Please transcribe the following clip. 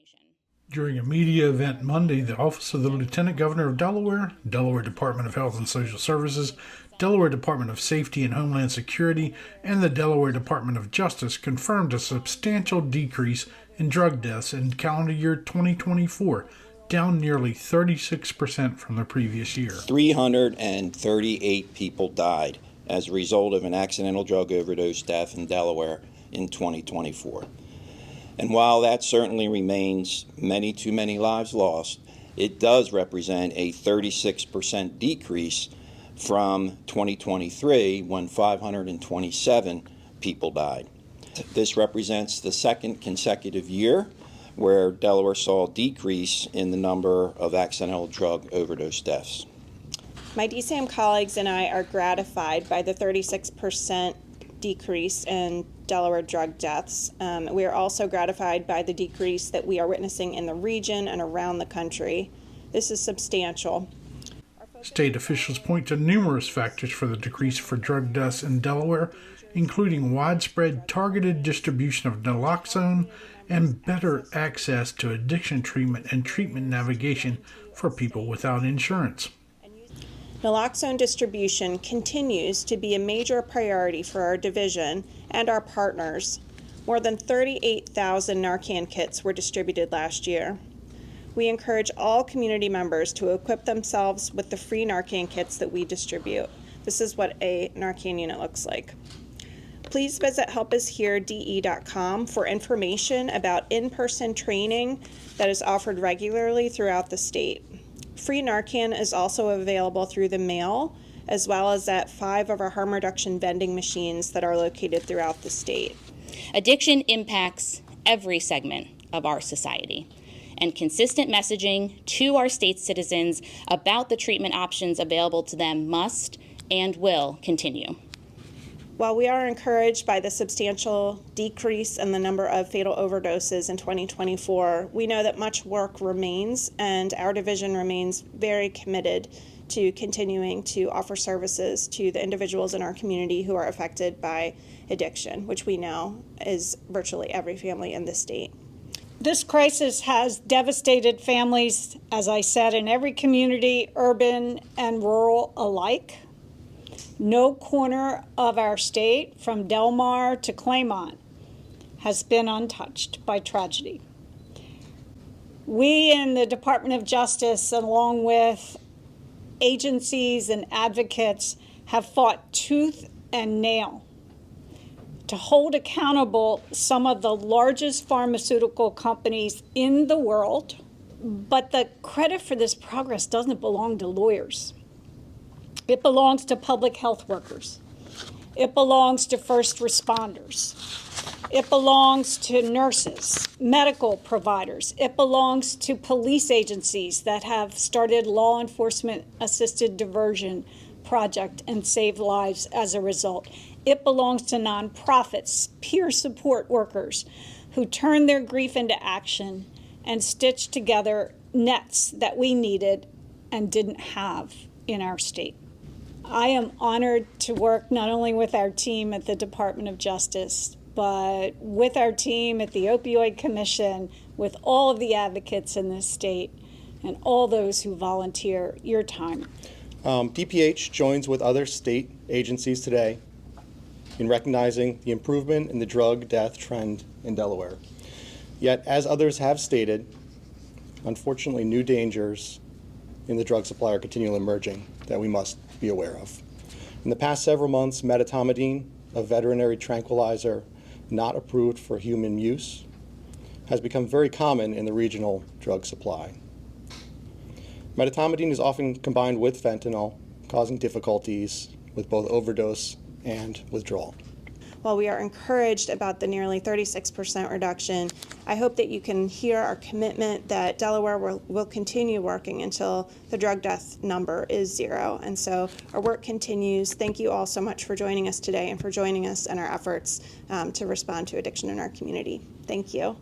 information. During a media event Monday, the Office of the Lieutenant Governor of Delaware, Delaware Department of Health and Social Services, Delaware Department of Safety and Homeland Security, and the Delaware Department of Justice confirmed a substantial decrease in drug deaths in calendar year 2024, down nearly 36% from the previous year. 338 people died as a result of an accidental drug overdose death in Delaware in 2024. And while that certainly remains many too many lives lost, it does represent a 36% decrease from 2023, when 527 people died. This represents the second consecutive year where Delaware saw a decrease in the number of accidental drug overdose deaths. My DSAMH colleagues and I are gratified by the 36% decrease in Delaware drug deaths. We are also gratified by the decrease that we are witnessing in the region and around the country. This is substantial. State officials point to numerous factors for the decrease for drug deaths in Delaware, including widespread targeted distribution of naloxone and better access to addiction treatment and treatment navigation for people without insurance. Naloxone distribution continues to be a major priority for our division and our partners. More than 38,000 Narcan kits were distributed last year. We encourage all community members to equip themselves with the free Narcan kits that we distribute. This is what a Narcan unit looks like. Please visit helpusherede.com for information about in-person training that is offered regularly throughout the state. Free Narcan is also available through the mail, as well as at 5 of our harm reduction vending machines that are located throughout the state. Addiction impacts every segment of our society, and consistent messaging to our state citizens about the treatment options available to them must and will continue. While we are encouraged by the substantial decrease in the number of fatal overdoses in 2024, we know that much work remains, and our division remains very committed to continuing to offer services to the individuals in our community who are affected by addiction, which we know is virtually every family in the state. This crisis has devastated families, as I said, in every community, urban and rural alike. No corner of our state, from Del Mar to Claymont, has been untouched by tragedy. We in the Department of Justice, along with agencies and advocates, have fought tooth and nail to hold accountable some of the largest pharmaceutical companies in the world. But the credit for this progress doesn't belong to lawyers. It belongs to public health workers. It belongs to first responders. It belongs to nurses, medical providers. It belongs to police agencies that have started law enforcement assisted diversion project and saved lives as a result. It belongs to nonprofits, peer support workers who turn their grief into action and stitch together nets that we needed and didn't have in our state. I am honored to work not only with our team at the Department of Justice, but with our team at the Opioid Commission, with all of the advocates in this state, and all those who volunteer your time. DPH joins with other state agencies today in recognizing the improvement in the drug death trend in Delaware. Yet, as others have stated, unfortunately, new dangers in the drug supply are continually emerging that we must be aware of. In the past several months, medetomidine, a veterinary tranquilizer not approved for human use, has become very common in the regional drug supply. Medetomidine is often combined with fentanyl, causing difficulties with both overdose and withdrawal. While we are encouraged about the nearly 36% reduction, I hope that you can hear our commitment that Delaware will continue working until the drug death number is 0. And so our work continues. Thank you all so much for joining us today and for joining us in our efforts to respond to addiction in our community. Thank you.